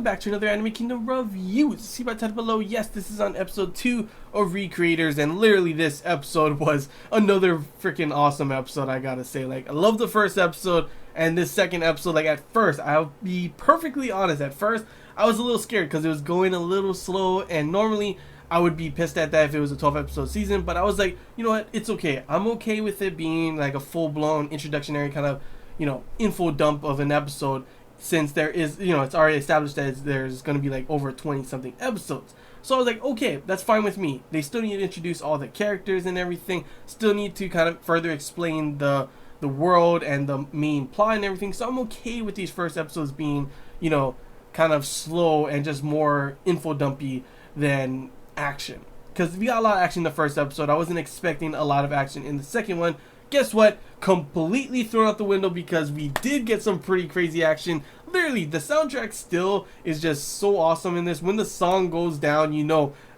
welcome back to another Anime Kingdom review. See my title below. Yes, this is on episode 2 of Recreators, and literally this episode was another freaking awesome episode, I gotta say. Like, I love the first episode, and this second episode, like, at first, I'll be perfectly honest, at first, I was a little scared because it was going a little slow, and normally I would be pissed at that if it was a 12 episode season, but I was like, you know what, it's okay. I'm okay with it being like a full-blown introductory kind of, info dump of an episode, since there is, it's already established that there's going to be like over 20 something episodes. So I was like, okay, that's fine with me. They still need to introduce all the characters and everything, still need to kind of further explain the world and the main plot and everything. So I'm okay with these first episodes being, kind of slow and just more info dumpy than action. Because we got a lot of action in the first episode. I wasn't expecting a lot of action in the second one. Guess what? Completely thrown out the window, because we did get some pretty crazy action. Literally, the soundtrack still is just so awesome in this. When the song goes down,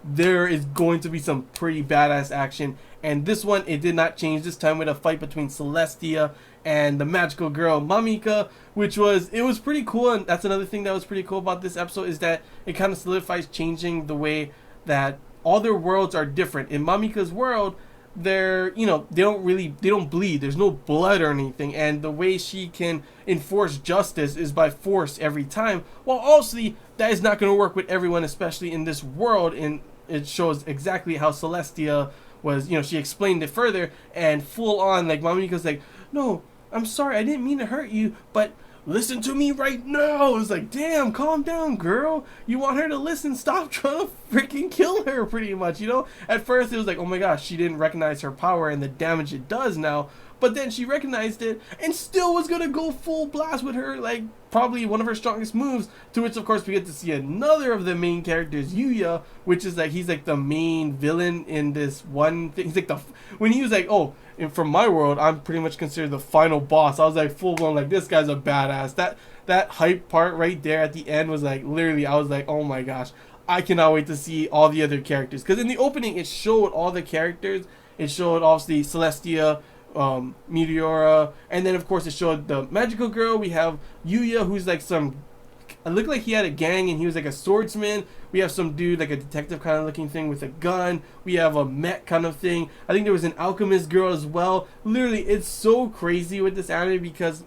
there is going to be some pretty badass action. And this one, it did not change. This time with a fight between Celestia and the magical girl Mamika, it was pretty cool. And that's another thing that was pretty cool about this episode, is that it kind of solidifies changing the way that all their worlds are different. In Mamika's world, they don't bleed, there's no blood or anything, and the way she can enforce justice is by force every time. Well, obviously that is not going to work with everyone, especially in this world, and it shows exactly how Celestia was, she explained it further, and full on, like, Mamika's like, no, I'm sorry, I didn't mean to hurt you, but listen to me right now. It's like, damn, calm down, girl. You want her to listen, stop trying to freaking kill her, pretty much, At first, it was like, oh my gosh, she didn't recognize her power and the damage it does now. But then she recognized it and still was going to go full blast with her, like, probably one of her strongest moves. To which, of course, we get to see another of the main characters, Yuya, which is like, he's like the main villain in this one thing. He's like when he was like, oh, and from my world, I'm pretty much considered the final boss. I was like full blown, like, this guy's a badass. That hype part right there at the end was like, literally, I was like, oh my gosh, I cannot wait to see all the other characters. Because in the opening, it showed all the characters. It showed, obviously, Celestia, Meteora, and then, of course, it showed the magical girl. We have Yuya, who's like it looked like he had a gang and he was like a swordsman. We have some dude, like a detective kind of looking thing with a gun. We have a mech kind of thing. I think there was an alchemist girl as well. Literally, it's so crazy with this anime because,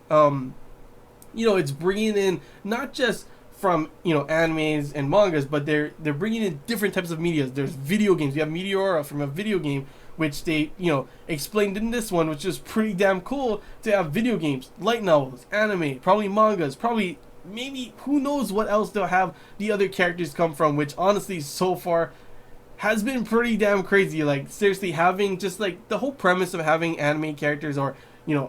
it's bringing in not just from, animes and mangas, but they're bringing in different types of media. There's video games. You have Meteora from a video game, which they, explained in this one, which is pretty damn cool to have video games, light novels, anime, probably mangas, probably maybe who knows what else they'll have the other characters come from, which honestly so far has been pretty damn crazy. Like, seriously, having just like the whole premise of having anime characters or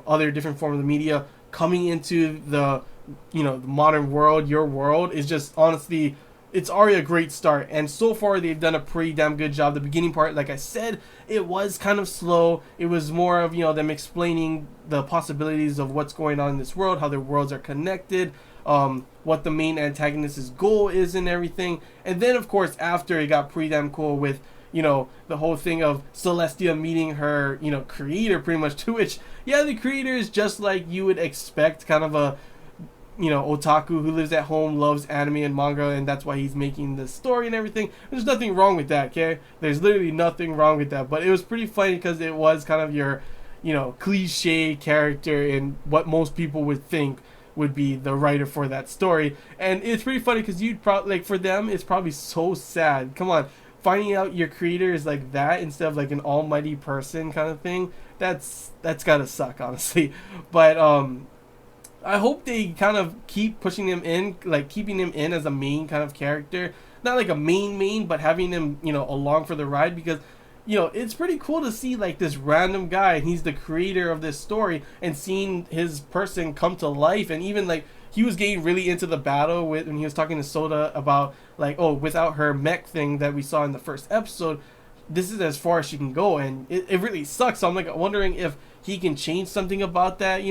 other different forms of media coming into the the modern world, your world, is just honestly, it's already a great start. And so far they've done a pretty damn good job. The beginning part, like I said, it was kind of slow. It was more of them explaining the possibilities of what's going on in this world, how their worlds are connected, what the main antagonist's goal is and everything. And then, of course, after, it got pretty damn cool with, the whole thing of Celestia meeting her, creator, pretty much, to which, yeah, the creator is just like you would expect, kind of a, otaku who lives at home, loves anime and manga, and that's why he's making the story and everything. There's nothing wrong with that, okay? There's literally nothing wrong with that. But it was pretty funny because it was kind of your, cliche character in what most people would think would be the writer for that story. And it's pretty funny because you'd probably, like, for them, it's probably so sad. Come on, finding out your creator is like that instead of like an almighty person kind of thing. That's gotta suck, honestly. But I hope they kind of keep pushing him in, like keeping him in as a main kind of character. Not like a main, but having him, along for the ride, because, it's pretty cool to see like this random guy, and he's the creator of this story, and seeing his person come to life. And even like, he was getting really into the battle when he was talking to Soda about like, oh, without her mech thing that we saw in the first episode, this is as far as she can go, and it really sucks. So I'm like wondering if he can change something about that,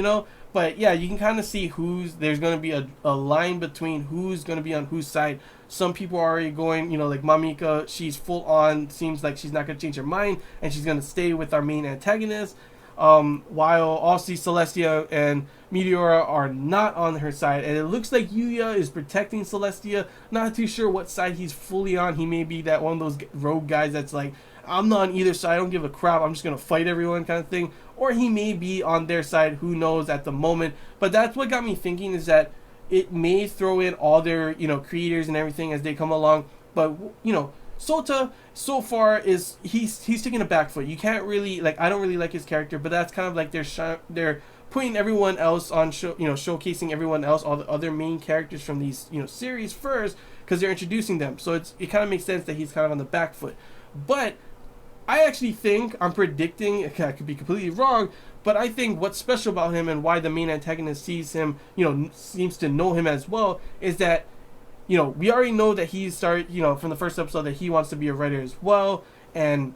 But yeah, you can kind of see there's going to be a line between who's going to be on whose side. Some people are already going, like Mamika, she's full on, seems like she's not going to change her mind, and she's going to stay with our main antagonist. while obviously Celestia and Meteora are not on her side, and it looks like Yuya is protecting Celestia. Not too sure what side he's fully on. He may be that one of those rogue guys that's like, I'm not on either side, I don't give a crap, I'm just gonna fight everyone kind of thing. Or he may be on their side, who knows at the moment. But that's what got me thinking, is that it may throw in all their, creators and everything as they come along. But, Sota so far is he's taking a back foot. You can't really, like, I don't really like his character, but that's kind of like they're putting everyone else on show, showcasing everyone else, all the other main characters from these series first, because they're introducing them. So it kind of makes sense that he's kind of on the back foot. But I actually think, I'm predicting, I could be completely wrong, but I think what's special about him and why the main antagonist sees him, seems to know him as well, is that, we already know that he started, from the first episode, that he wants to be a writer as well, and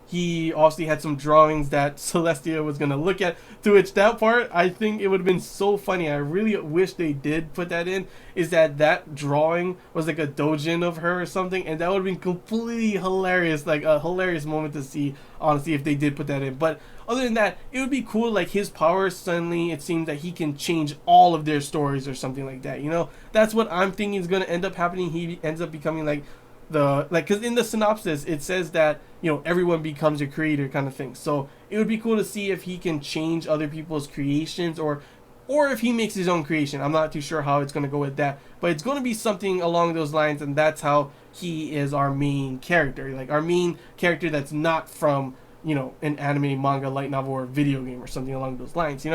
he obviously had some drawings that Celestia was going to look at, to which that part, I think it would have been so funny. I really wish they did put that in, is that drawing was like a doujin of her or something, and that would have been completely hilarious, like a hilarious moment to see, honestly, if they did put that in. But other than that, it would be cool, like his powers, suddenly it seems that he can change all of their stories or something like that, That's what I'm thinking is going to end up happening. He ends up becoming like, because in the synopsis it says that everyone becomes a creator kind of thing. So it would be cool to see if he can change other people's creations, or if he makes his own creation. I'm not too sure how it's going to go with that, but it's going to be something along those lines, and that's how he is our main character, like our main character that's not from an anime, manga, light novel, or video game or something along those lines.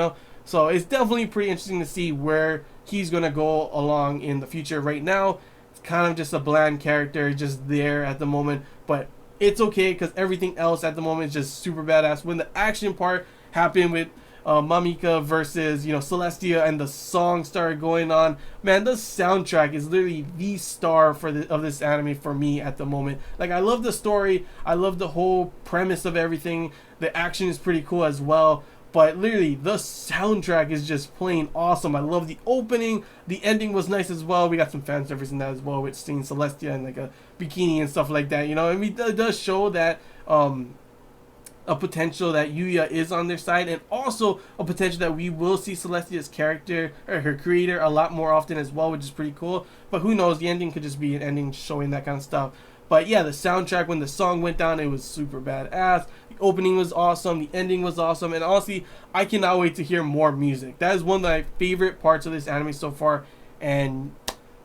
So it's definitely pretty interesting to see where he's going to go along in the future. Right now kind of just a bland character, just there at the moment, but it's okay because everything else at the moment is just super badass. When the action part happened with Mamika versus Celestia, and the song started going on, man, the soundtrack is literally the star of this anime for me at the moment. Like, I love the story, I love the whole premise of everything, the action is pretty cool as well, but literally the soundtrack is just plain awesome. I love the opening. The ending was nice as well. We got some fan service in that as well, with seeing Celestia in like a bikini and stuff like that. I mean, it does show that a potential that Yuya is on their side, and also a potential that we will see Celestia's character, or her creator, a lot more often as well, which is pretty cool. But who knows? The ending could just be an ending showing that kind of stuff. But yeah, the soundtrack, when the song went down, it was super badass. The opening was awesome. The ending was awesome. And honestly, I cannot wait to hear more music. That is one of my favorite parts of this anime so far. And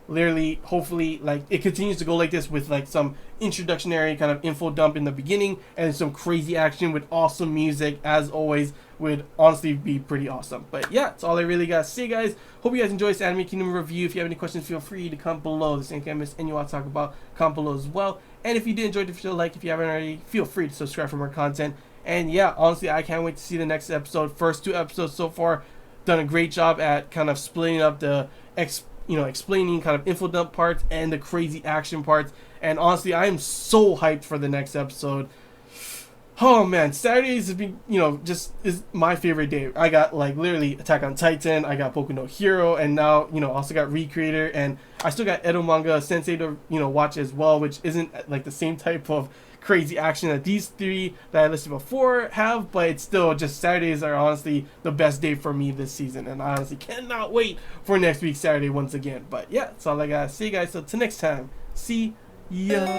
literally, hopefully, like, it continues to go like this, with like some introductionary kind of info dump in the beginning, and some crazy action with awesome music, as always, would honestly be pretty awesome. But yeah, that's all I really gotta say, guys. Hope you guys enjoyed this Anime Kingdom review. If you have any questions, feel free to comment below. This anything I missed and you want to talk about, comment below as well. And if you did enjoy it, like, if you haven't already, feel free to subscribe for more content. And yeah, honestly, I can't wait to see the next episode. First 2 episodes so far, done a great job at kind of splitting up the explaining kind of info dump parts and the crazy action parts. And honestly, I am so hyped for the next episode. Oh man, Saturdays has been, just is my favorite day. I got like literally Attack on Titan, I got Boku no Hero, and now, also got Recreator, and I still got Edo Manga Sensei to, watch as well, which isn't like the same type of crazy action that these 3 that I listed before have, but it's still just, Saturdays are honestly the best day for me this season, and I honestly cannot wait for next week's Saturday once again. But yeah, that's all I gotta say, guys. So till next time, see ya.